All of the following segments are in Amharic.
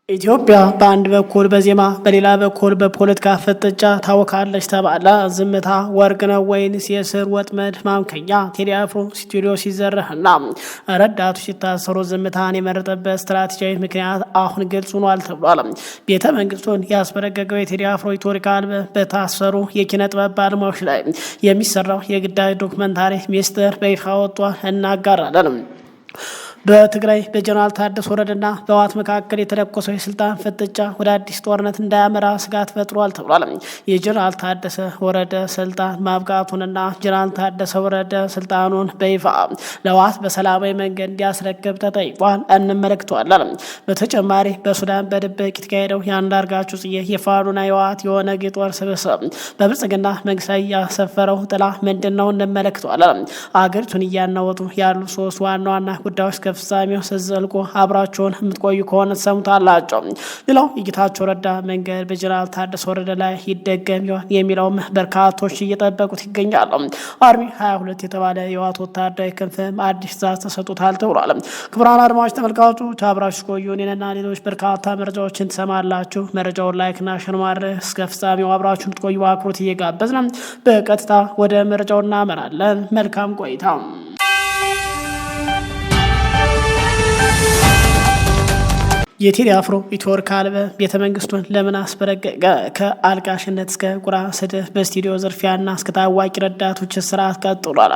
ኢትዮጵያ በአንድ በኩል በዜማ በሌላ በኩል በፖለቲካ ፍጥጫ ታወካለች ተባለ። ዝምታ ወርቅ ነው ወይንስ የስር ወጥመድ ማምከኛ? ቴዲ አፍሮ ስቱዲዮ ሲዘረፍና ረዳቱ ሲታሰሩ ዝምታን የመረጠበት ስትራቴጂያዊ ምክንያት አሁን ግልጽ ሆኗል ተብሏል። ቤተ መንግስቱን ያስበረገገው የቴዲ አፍሮ ሂስቶሪካል በታሰሩ የኪነ ጥበብ ባለሙያዎች ላይ የሚሰራው የግዳጅ ዶክመንታሪ ሚስጥር በይፋ ወጥቷል። እናጋራለን። በትግራይ በጀነራል ታደሰ ወረደና በህወሓት መካከል የተለኮሰው የስልጣን ፍጥጫ ወደ አዲስ ጦርነት እንዳያመራ ስጋት ፈጥሯል ተብሏል። የጀነራል ታደሰ ወረደ ስልጣን ማብቃቱንና ጀነራል ታደሰ ወረደ ስልጣኑን በይፋ ለህወሓት በሰላማዊ መንገድ እንዲያስረክብ ተጠይቋል። እንመለከተዋለን። በተጨማሪ በሱዳን በድብቅ የተካሄደው የአንዳርጋቸው ጽጌ የፋኖና የህወሓት የኦነግ የጦር ስብስብ በብልጽግና መንግስት ላይ ያሰፈረው ጥላ ምንድን ነው? እንመለከተዋለን። አገሪቱን እያናወጡ ያሉ ሶስት ዋና ዋና ጉዳዮች ፍጻሜው ስትዘልቁ አብራቸውን የምትቆዩ ከሆነ ሰሙታላቸው። ሌላው የጌታቸው ረዳ መንገድ በጀነራል ታደሰ ወረደ ላይ ይደገም ይሆን የሚለውም በርካቶች እየጠበቁት ይገኛሉ። አርሚ 22 የተባለ የህወሓት ወታደራዊ ክንፍም አዲስ ትዕዛዝ ተሰጥቶታል ተብሏል። ክቡራን አድማጭ ተመልካቾች አብራችሁ ቆዩ። እኔንና ሌሎች በርካታ መረጃዎችን ትሰማላችሁ። መረጃውን ላይክና ሼር ማድረግ እስከ ፍጻሜው አብራችሁን ትቆዩ በአክብሮት እየጋበዝን በቀጥታ ወደ መረጃው እናመራለን። መልካም ቆይታ። የቴዲ አፍሮ ሂስቶሪካል ቤተ መንግስቱን ለምን አስበረገገ? ከአልቃሽነት እስከ ቁራ ስድብ በስቱዲዮ ዝርፊያና እስከ ታዋቂ ረዳቶች ስርዓት ቀጥሏል።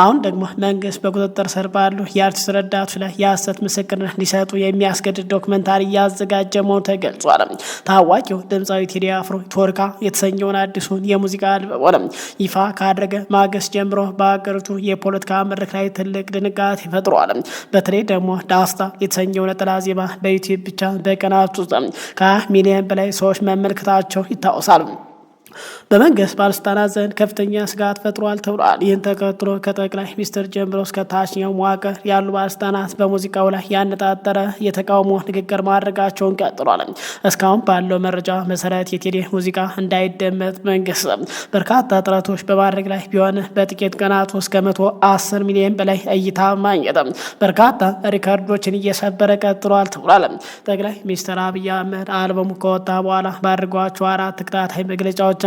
አሁን ደግሞ መንግስት በቁጥጥር ስር ባሉ የአርቲስት ረዳቶች ላይ የሐሰት ምስክርነት እንዲሰጡ የሚያስገድድ ዶክመንታሪ እያዘጋጀ መሆኑ ተገልጿል። ታዋቂው ድምፃዊ ቴዲ አፍሮ ሂስቶሪካል የተሰኘውን አዲሱን የሙዚቃ አልበም ይፋ ካደረገ ማግስት ጀምሮ በሀገሪቱ የፖለቲካ መድረክ ላይ ትልቅ ድንጋጤ ፈጥሯል። በተለይ ደግሞ ዳስታ የተሰኘው ነጠላ ዜማ በዩቲዩብ ብቻ በቀናት ውስጥ ከ20 ሚሊዮን በላይ ሰዎች መመልከታቸው ይታወሳል። በመንግስት ባለስልጣናት ዘንድ ከፍተኛ ስጋት ፈጥሯል ተብሏል። ይህን ተከትሎ ከጠቅላይ ሚኒስትር ጀምሮ እስከ ታችኛው መዋቅር ያሉ ባለስልጣናት በሙዚቃው ላይ ያነጣጠረ የተቃውሞ ንግግር ማድረጋቸውን ቀጥሏል። እስካሁን ባለው መረጃ መሰረት የቴዲ ሙዚቃ እንዳይደመጥ መንግስት በርካታ ጥረቶች በማድረግ ላይ ቢሆን በጥቂት ቀናት ውስጥ ከ110 ሚሊዮን በላይ እይታ ማግኘት በርካታ ሪከርዶችን እየሰበረ ቀጥሏል ተብሏል። ጠቅላይ ሚኒስትር አብይ አህመድ አልበሙ ከወጣ በኋላ ባድርጓቸው 4 ተከታታይ መግለጫዎች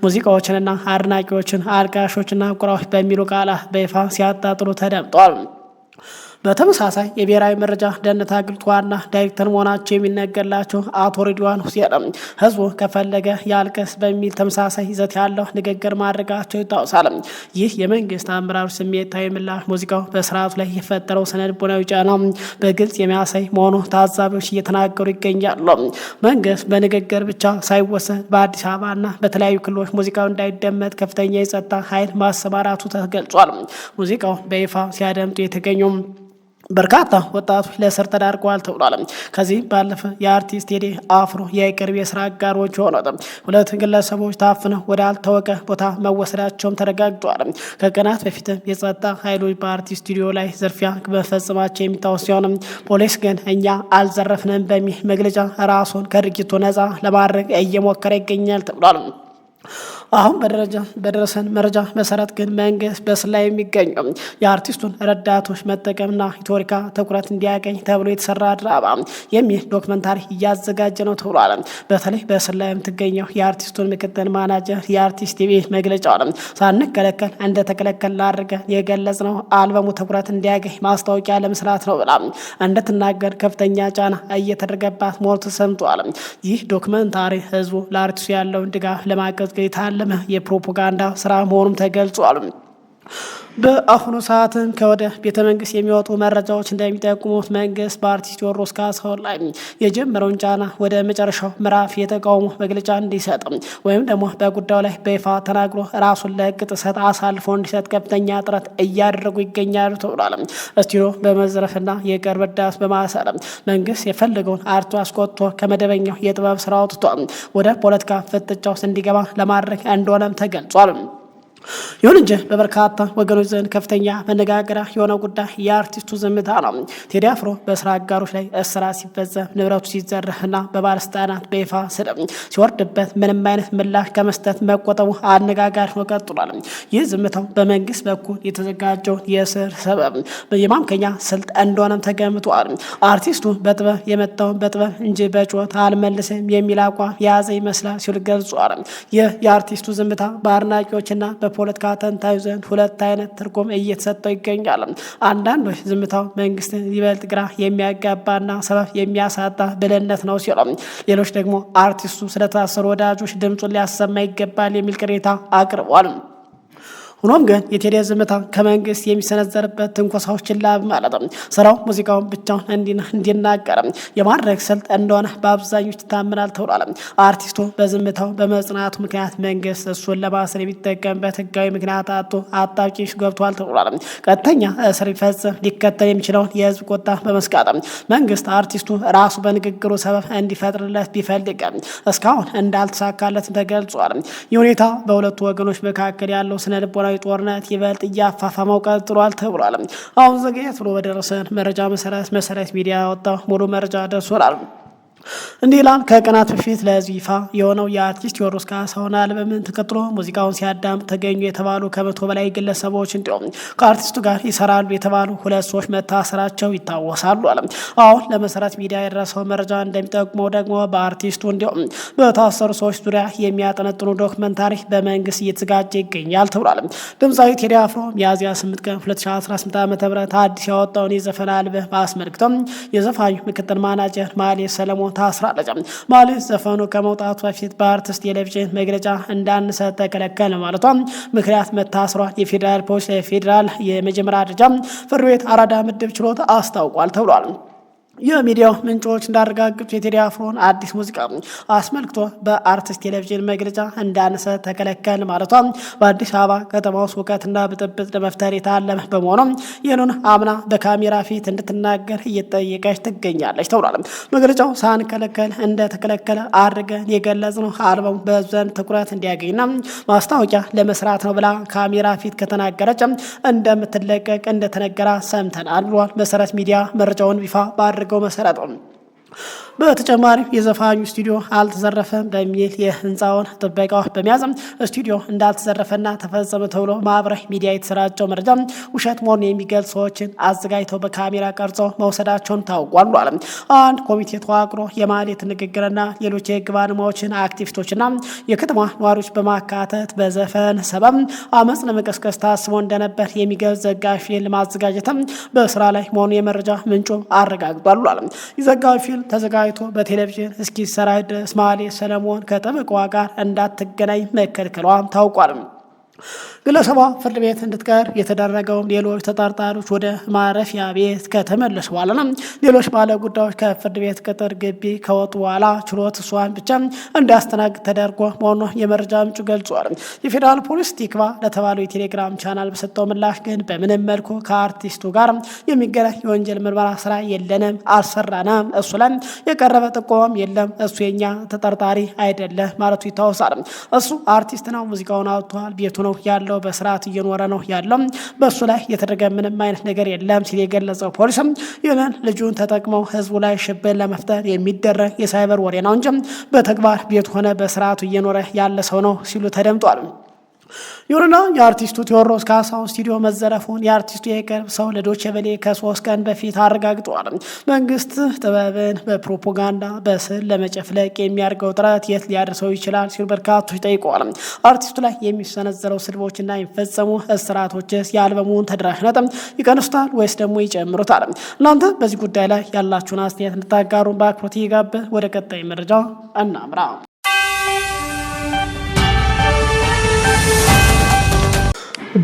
ሙዚቃዎችንና አድናቂዎችን አልቃሾችና ቁራዎች በሚሉ ቃላት በይፋ ሲያጣጥሉ ተደምጧል። በተመሳሳይ የብሔራዊ መረጃ ደህንነት አገልግሎት ዋና ዳይሬክተር መሆናቸው የሚነገርላቸው አቶ ሬድዋን ሁሴን ህዝቡ ከፈለገ ያልቅስ በሚል ተመሳሳይ ይዘት ያለው ንግግር ማድረጋቸው ይታወሳል። ይህ የመንግስት አመራሮች ስሜታዊ ምላሽ ሙዚቃው በስርዓቱ ላይ የፈጠረው ስነ-ልቦናዊ ጫና በግልጽ የሚያሳይ መሆኑ ታዛቢዎች እየተናገሩ ይገኛሉ። መንግስት በንግግር ብቻ ሳይወሰን በአዲስ አበባና በተለያዩ ክልሎች ሙዚቃው እንዳይደመጥ ከፍተኛ የጸጥታ ኃይል ማሰማራቱ ተገልጿል። ሙዚቃው በይፋ ሲያደምጡ የተገኙ በርካታ ወጣቶች ለእስር ተዳርገዋል ተብሏል። ከዚህ ባለፈ የአርቲስት ቴዲ አፍሮ የቅርብ የስራ አጋሮች የሆኑት 2 ግለሰቦች ታፍነው ወደ አልታወቀ ቦታ መወሰዳቸውም ተረጋግጧል። ከቀናት በፊትም የጸጥታ ኃይሎች በአርቲስት ስቱዲዮ ላይ ዝርፊያ በመፈጸማቸው የሚታወስ ሲሆን ፖሊስ ግን እኛ አልዘረፍንም በሚል መግለጫ ራሱን ከድርጊቱ ነፃ ለማድረግ እየሞከረ ይገኛል ተብሏል። አሁን በደረሰን መረጃ መሰረት ግን መንግስት በስር ላይ የሚገኙ የአርቲስቱን ረዳቶች መጠቀምና ሂስቶሪካል ትኩረት እንዲያገኝ ተብሎ የተሰራ ድራማ የሚል ዶክመንታሪ እያዘጋጀ ነው ተብሏል። በተለይ በስር ላይ የምትገኘው የአርቲስቱን ምክትል ማናጀር የአርቲስት ቲቪ መግለጫውን ሳንከለከል እንደተከለከል አድርገን የገለጽ ነው አልበሙ ትኩረት እንዲያገኝ ማስታወቂያ ለመስራት ነው ብላ እንድትናገር ከፍተኛ ጫና እየተደረገባት መሆኑ ተሰምቷል። ይህ ዶክመንታሪ ህዝቡ ለአርቲስቱ ያለውን ድጋፍ ለማቀዝቀዝ የታለመ የፕሮፓጋንዳ ስራ መሆኑም ተገልጿል። በአሁኑ ሰዓትም ከወደ ቤተ መንግስት የሚወጡ መረጃዎች እንደሚጠቁሙት መንግስት በአርቲስት ቴዎድሮስ ካሳሁን ላይ የጀመረውን ጫና ወደ መጨረሻው ምዕራፍ የተቃውሞ መግለጫ እንዲሰጥ ወይም ደግሞ በጉዳዩ ላይ በይፋ ተናግሮ ራሱን ለሕግ ጥሰት አሳልፎ እንዲሰጥ ከፍተኛ ጥረት እያደረጉ ይገኛሉ ተብሏል። ስቱዲዮ በመዝረፍና የቅርብ ረዳት በማሰር መንግስት የፈለገውን አርቲስት አስቆጥቶ ከመደበኛው የጥበብ ስራ አውጥቶ ወደ ፖለቲካ ፍጥጫ ውስጥ እንዲገባ ለማድረግ እንደሆነም ተገልጿል። ይሁን እንጂ በበርካታ ወገኖች ዘንድ ከፍተኛ መነጋገሪያ የሆነው ጉዳይ የአርቲስቱ ዝምታ ነው። ቴዲ አፍሮ በስራ አጋሮች ላይ እስራት ሲፈጸም፣ ንብረቱ ሲዘረፍና በባለስልጣናት በይፋ ስድብ ሲወርድበት ምንም አይነት ምላሽ ከመስጠት መቆጠቡ አነጋጋሪ ሆኖ ቀጥሏል። ይህ ዝምታው በመንግስት በኩል የተዘጋጀውን የእስር ሰበብ የማምከኛ ስልት እንደሆነም ተገምቷል። አርቲስቱ በጥበብ የመጣውን በጥበብ እንጂ በጩኸት አልመልስም የሚል አቋም የያዘ ይመስላል ሲሉ ገልጿል። ይህ የአርቲስቱ ዝምታ በአድናቂዎችና በፖለቲካ ተንታዩ ዘንድ ሁለት አይነት ትርጉም እየተሰጠው ይገኛል። አንዳንዶች ዝምታው መንግስትን ይበልጥ ግራ የሚያጋባና ሰበብ የሚያሳጣ ብልህነት ነው ሲሉ፣ ሌሎች ደግሞ አርቲስቱ ስለታሰሩ ወዳጆች ድምፁን ሊያሰማ ይገባል የሚል ቅሬታ አቅርቧል። ሆኖም ግን የቴዲ ዝምታ ከመንግስት የሚሰነዘርበት ትንኮሳዎችን ላብ ማለት ነው ስራው ሙዚቃውን ብቻውን እንዲናገር የማድረግ ስልት እንደሆነ በአብዛኞች ይታመናል ተብሏል። አርቲስቱ በዝምታው በመጽናቱ ምክንያት መንግስት እሱን ለማሰር የሚጠቀምበት ህጋዊ ምክንያት አጥቶ አጣብቂኝ ገብቷል ተብሏል። ቀጥተኛ እስር ሊፈጽም ሊከተል የሚችለውን የህዝብ ቁጣ በመስጋት መንግስት አርቲስቱ ራሱ በንግግሩ ሰበብ እንዲፈጥርለት ቢፈልግም እስካሁን እንዳልተሳካለት ተገልጿል። ይህ ሁኔታ በሁለቱ ወገኖች መካከል ያለው ስነ ልቦናዊ ጦርነት ይበልጥ እያፋፋመው ቀጥሏል ተብሏል። አሁን ዘገየት ብሎ በደረሰን መረጃ መሰረት ሚዲያ ያወጣው ሙሉ መረጃ ደርሶናል። እንዲህ ይላል። ከቀናት በፊት ለህዝብ ይፋ የሆነው የአርቲስት ቴዎድሮስ ካሳሁን አልበምን ተከትሎ ሙዚቃውን ሲያዳምጡ ተገኙ የተባሉ ከ100 በላይ ግለሰቦች እንዲሁም ከአርቲስቱ ጋር ይሰራሉ የተባሉ 2 ሰዎች መታሰራቸው ይታወሳሉ አለ። አሁን ለመሰረት ሚዲያ የደረሰው መረጃ እንደሚጠቁመው ደግሞ በአርቲስቱ እንዲሁም በታሰሩ ሰዎች ዙሪያ የሚያጠነጥኑ ዶክመንታሪ በመንግስት እየተዘጋጀ ይገኛል ተብሏል። ድምፃዊ ቴዲ አፍሮ ሚያዝያ 8 ቀን 2018 ዓ.ም አዲስ ያወጣውን የዘፈን አልበም አስመልክቶም የዘፋኙ ምክትል ማናጀር ማሌ ሰለሞን ታስራለች። ማለት ዘፈኑ ከመውጣቱ በፊት በአርቲስት ቴሌቪዥን መግለጫ እንዳንሰጥ ተከለከለ ማለቷ ምክንያት መታሰሯን የፌዴራል ፖሊስ የፌዴራል የመጀመሪያ ደረጃ ፍርድ ቤት አራዳ ምድብ ችሎት አስታውቋል ተብሏል። የሚዲያው ምንጮች እንዳረጋገጡት የቴዲ አፍሮን አዲስ ሙዚቃ አስመልክቶ በአርቲስት ቴሌቪዥን መግለጫ እንዳንሰጥ ተከለከለ ማለቷ በአዲስ አበባ ከተማ ውስጥ ሁከትና ብጥብጥ ለመፍጠር የታለመ በመሆኑ ይህንን አምና በካሜራ ፊት እንድትናገር እየጠየቀች ትገኛለች ተብሏል። መግለጫው ሳንከለከል እንደተከለከለ አድርገን የገለጽነው አልበሙ በሕዝብ ዘንድ ትኩረት እንዲያገኝና ማስታወቂያ ለመስራት ነው ብላ ካሜራ ፊት ከተናገረች እንደምትለቀቅ እንደተነገራ ሰምተናል ብሏል። መሰረት ሚዲያ መረጃውን ይፋ ባደረገው መሰረት በተጨማሪም የዘፋኙ ስቱዲዮ አልተዘረፈም በሚል የህንፃውን ጥበቃዎች በመያዝ ስቱዲዮ እንዳልተዘረፈና ተፈጸመ ተብሎ ማህበራዊ ሚዲያ የተሰራጨው መረጃ ውሸት መሆኑን የሚገልጽ ሰዎችን አዘጋጅተው በካሜራ ቀርጸው መውሰዳቸውን ታውቋል ብሏል። አንድ ኮሚቴ ተዋቅሮ የማህሌት ንግግርና ሌሎች የህግ ባለሙያዎችን አክቲቪስቶችና የከተማ ነዋሪዎች በማካተት በዘፈን ሰበብ አመፅ ለመቀስቀስ ታስቦ እንደነበር የሚገልጽ ዘጋቢ ፊልም ማዘጋጀትም በስራ ላይ መሆኑን የመረጃ ምንጩ አረጋግጧል ብሏል። የዘጋቢ ፊልም ተዘጋጅቶ በቴሌቪዥን እስኪሰራጭ ድረስ ማህሌት ሰለሞን ከጠበቃዋ ጋር እንዳትገናኝ መከልከሏ ታውቋል። ግለሰቧ ፍርድ ቤት እንድትቀር የተደረገው ሌሎች ተጠርጣሪዎች ወደ ማረፊያ ቤት ከተመለሱ በኋላ ሌሎች ባለ ጉዳዮች ከፍርድ ቤት ቅጥር ግቢ ከወጡ በኋላ ችሎት እሷን ብቻ እንዲያስተናግድ ተደርጎ መሆኑን የመረጃ ምንጩ ገልጿል። የፌዴራል ፖሊስ ቲክቫ ለተባለው የቴሌግራም ቻናል በሰጠው ምላሽ ግን በምንም መልኩ ከአርቲስቱ ጋር የሚገናኝ የወንጀል ምርመራ ስራ የለንም፣ አልሰራንም፣ እሱ ላይ የቀረበ ጥቆማም የለም፣ እሱ የኛ ተጠርጣሪ አይደለም ማለቱ ይታወሳል። እሱ አርቲስት ነው፣ ሙዚቃውን አውጥቷል፣ ቤቱ ነው ያለው፣ በስርዓት እየኖረ ነው ያለው፣ በሱ ላይ የተደረገ ምንም አይነት ነገር የለም ሲል የገለጸው ፖሊስም ይህንን ልጁን ተጠቅመው ህዝቡ ላይ ሽብር ለመፍጠር የሚደረግ የሳይበር ወሬ ነው እንጂ በተግባር ቤት ሆነ በስርዓቱ እየኖረ ያለ ሰው ነው ሲሉ ተደምጧል። ይሁንና የአርቲስቱ ቴዎድሮስ ካሳሁን ስቱዲዮ መዘረፉን የአርቲስቱ የቅርብ ሰው ለዶቼ ቬለ ከ3 ቀን በፊት አረጋግጠዋል። መንግስት ጥበብን በፕሮፓጋንዳ በስዕል ለመጨፍለቅ የሚያደርገው ጥረት የት ሊያደርሰው ይችላል ሲሉ በርካቶች ጠይቀዋል። አርቲስቱ ላይ የሚሰነዘረው ስድቦችና የሚፈጸሙ እስራቶችስ የአልበሙን ተደራሽነት ይቀንሱታል ወይስ ደግሞ ይጨምሩታል? እናንተ በዚህ ጉዳይ ላይ ያላችሁን አስተያየት እንድታጋሩን በአክብሮት እየጋበዝን ወደ ቀጣይ መረጃ እናምራ።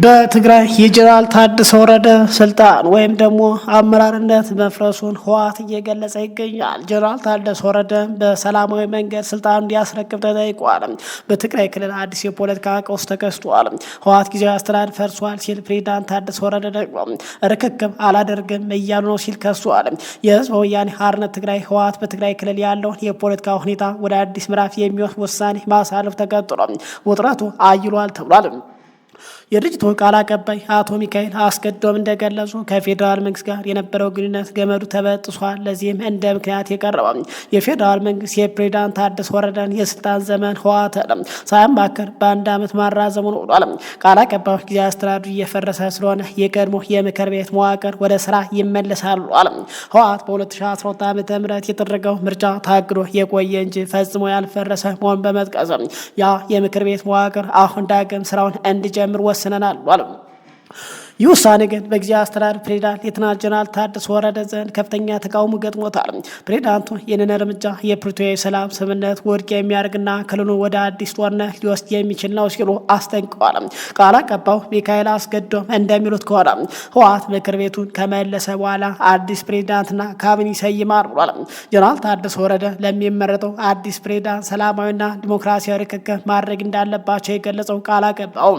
በትግራይ የጀነራል ታደሰ ወረደ ስልጣን ወይም ደግሞ አመራርነት መፍረሱን ህወሓት እየገለጸ ይገኛል። ጀነራል ታደሰ ወረደ በሰላማዊ መንገድ ስልጣን እንዲያስረክብ ተጠይቋል። በትግራይ ክልል አዲስ የፖለቲካ ቀውስ ተከስቷል። ህወሓት ጊዜያዊ አስተዳደር ፈርሷል ሲል፣ ፕሬዝዳንት ታደሰ ወረደ ደግሞ ርክክብ አላደርግም እያሉ ነው ሲል ከሷል። የህዝብ ወያኔ ሓርነት ትግራይ ህወሓት በትግራይ ክልል ያለውን የፖለቲካ ሁኔታ ወደ አዲስ ምዕራፍ የሚወስድ ውሳኔ ማሳለፍ ተቀጥሎ ውጥረቱ አይሏል ተብሏል። የድርጅቱ ቃል አቀባይ አቶ ሚካኤል አስገዶም እንደገለጹ ከፌዴራል መንግስት ጋር የነበረው ግንኙነት ገመዱ ተበጥሷል። ለዚህም እንደ ምክንያት የቀረበው የፌዴራል መንግስት የፕሬዝዳንት ታደሰ ወረደን የስልጣን ዘመን ህወሓት ሳያማክር በአንድ ዓመት ማራዘሙን ብሏል። ቃል አቀባዩ ጊዜያዊ አስተዳደሩ እየፈረሰ ስለሆነ የቀድሞ የምክር ቤት መዋቅር ወደ ስራ ይመለሳሉ አለ። ህወሓት በ2012 ዓ.ም የተደረገው ምርጫ ታግዶ የቆየ እንጂ ፈጽሞ ያልፈረሰ መሆኑን በመጥቀስ ያ የምክር ቤት መዋቅር አሁን ዳግም ስራውን እንዲጀምር ወስነናል አሉ። ይህ ውሳኔ ግን በጊዜያዊ አስተዳደር ፕሬዝዳንት ሌተናል ጀነራል ታደሰ ወረደ ዘንድ ከፍተኛ ተቃውሞ ገጥሞታል። ፕሬዝዳንቱ ይህንን እርምጃ የፕሪቶሪያ የሰላም ስምምነት ውድቅ የሚያደርግና ክልሉን ወደ አዲስ ጦርነት ሊወስድ የሚችል ነው ሲሉ አስጠንቅቀዋል። ቃል አቀባዩ ሚካኤል አስገዶም እንደሚሉት ከሆነ ህወሓት ምክር ቤቱን ከመለሰ በኋላ አዲስ ፕሬዝዳንትና ካቢኔ ይሰይማል ብሏል። ጀነራል ታደሰ ወረደ ለሚመረጠው አዲስ ፕሬዝዳንት ሰላማዊና ዲሞክራሲያዊ ርክክብ ማድረግ እንዳለባቸው የገለጸው ቃል አቀባዩ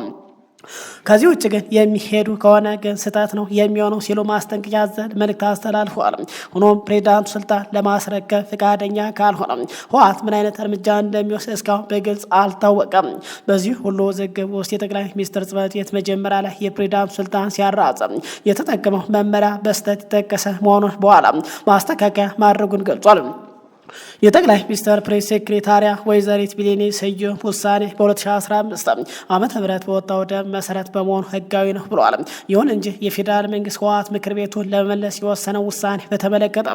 ከዚህ ውጭ ግን የሚሄዱ ከሆነ ግን ስህተት ነው የሚሆነው ሲሉ ማስጠንቀቂያ ያዘለ መልእክት አስተላልፈዋል። ሆኖም ፕሬዝዳንቱ ስልጣን ለማስረከብ ፈቃደኛ ካልሆነ ህወሓት ምን አይነት እርምጃ እንደሚወስድ እስካሁን በግልጽ አልታወቀም። በዚህ ሁሉ ውዝግብ ውስጥ የጠቅላይ ሚኒስትር ጽሕፈት ቤት መጀመሪያ ላይ የፕሬዝዳንቱ ስልጣን ሲያራዝም የተጠቀመው መመሪያ በስህተት የተጠቀሰ መሆኑን በኋላ ማስተካከያ ማድረጉን ገልጿል። የጠቅላይ ሚኒስትር ፕሬስ ሴክሬታሪያ ወይዘሪት ቢሌኔ ስዩም ውሳኔ በ2015 ዓመተ ምህረት በወጣው ደንብ መሰረት በመሆኑ ህጋዊ ነው ብለዋል። ይሁን እንጂ የፌዴራል መንግስት ህወሓት ምክር ቤቱን ለመመለስ የወሰነው ውሳኔ በተመለከተ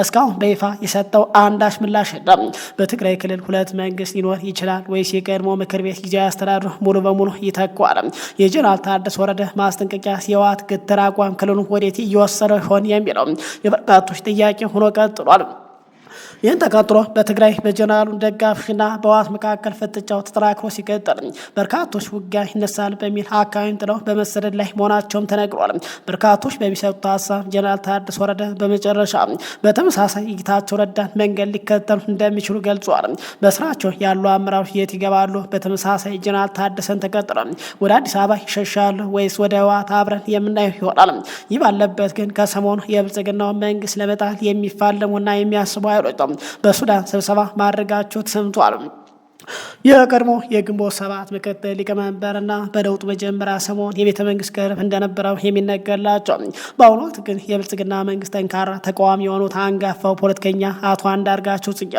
እስካሁን በይፋ የሰጠው አንዳች ምላሽ የለም። በትግራይ ክልል ሁለት መንግስት ሊኖር ይችላል ወይስ የቀድሞ ምክር ቤት ጊዜያዊ አስተዳደሩ ሙሉ በሙሉ ይተካዋል? የጀነራል ታደሰ ወረደ ማስጠንቀቂያ የህወሓት ግትር አቋም ክልሉን ወዴት እየወሰደው ይሆን የሚለው የበርካቶች ጥያቄ ሆኖ ቀጥሏል። ይህን ተከትሎ በትግራይ በጀነራሉ ደጋፊና በህወሓት መካከል ፍጥጫው ተጠናክሮ ሲቀጥል በርካቶች ውጊያ ይነሳል በሚል አካባቢን ጥለው በመሰደድ ላይ መሆናቸውም ተነግሯል። በርካቶች በሚሰጡት ሀሳብ ጀነራል ታደሰ ወረደ በመጨረሻ በተመሳሳይ የጌታቸው ረዳን መንገድ ሊከተሉ እንደሚችሉ ገልጿል። በስራቸው ያሉ አመራሮች የት ይገባሉ? በተመሳሳይ ጀነራል ታደሰን ተቀጥለው ወደ አዲስ አበባ ይሸሻሉ ወይስ ወደ ህወሓት አብረን የምናየው ይሆናል? ይህ ባለበት ግን ከሰሞኑ የብልጽግናው መንግስት ለመጣል የሚፋለሙና የሚያስቡ ኃይሎች በሱዳን ስብሰባ ማድረጋቸው ተሰምቷል። የቀድሞ የግንቦት ሰባት ምክትል ሊቀመንበርና በለውጡ መጀመሪያ ሰሞን የቤተ መንግስት ቅርብ እንደነበረው የሚነገርላቸው በአሁኑ ወቅት ግን የብልጽግና መንግስት ጠንካራ ተቃዋሚ የሆኑት አንጋፋው ፖለቲከኛ አቶ አንዳርጋቸው ጽጌ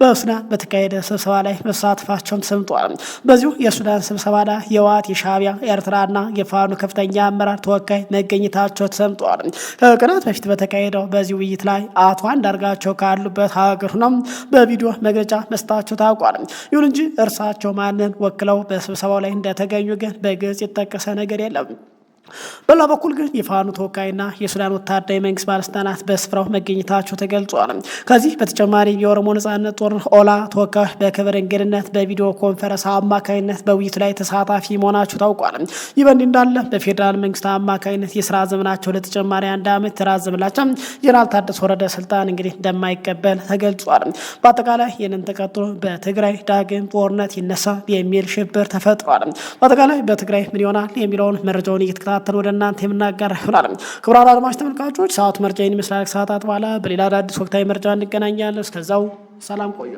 በሱዳን በተካሄደ ስብሰባ ላይ መሳተፋቸውን ተሰምቷል። በዚሁ የሱዳን ስብሰባ ላይ የህወሓት የሻዕቢያ ኤርትራና የፋኖ ከፍተኛ አመራር ተወካይ መገኘታቸው ተሰምቷል። ከቀናት በፊት በተካሄደው በዚህ ውይይት ላይ አቶ አንዳርጋቸው ካሉበት ሀገር ሆነው በቪዲዮ መግለጫ መስጠታቸው ታውቋል። ይሁን እንጂ እርሳቸው ማንን ወክለው በስብሰባው ላይ እንደተገኙ ግን በግልጽ የተጠቀሰ ነገር የለም። በሌላ በኩል ግን የፋኖ ተወካይና የሱዳን ወታደራዊ መንግስት ባለስልጣናት በስፍራው መገኘታቸው ተገልጿል። ከዚህ በተጨማሪ የኦሮሞ ነጻነት ጦር ኦላ ተወካዮች በክብር እንግድነት በቪዲዮ ኮንፈረንስ አማካኝነት በውይይቱ ላይ ተሳታፊ መሆናቸው ታውቋል። ይህ በእንዲህ እንዳለ በፌዴራል መንግስት አማካኝነት የስራ ዘመናቸው ለተጨማሪ 1 ዓመት ተራዘመላቸው ጀነራል ታደሰ ወረደ ስልጣን እንግዲህ እንደማይቀበል ተገልጿል። በአጠቃላይ ይህንን ተከትሎ በትግራይ ዳግም ጦርነት ይነሳል የሚል ሽብር ተፈጥሯል። በአጠቃላይ በትግራይ ምን ይሆናል የሚለውን መረጃውን እየተከታተሉ ወደ እናንተ የምናጋራ ይሆናል። ክቡራን አድማጭ ተመልካቾች ሰዓቱ መረጃ ይመስላል። ሰዓታት በኋላ በሌላ አዳዲስ ወቅታዊ መረጃ እንገናኛለን። እስከዛው ሰላም ቆዩ።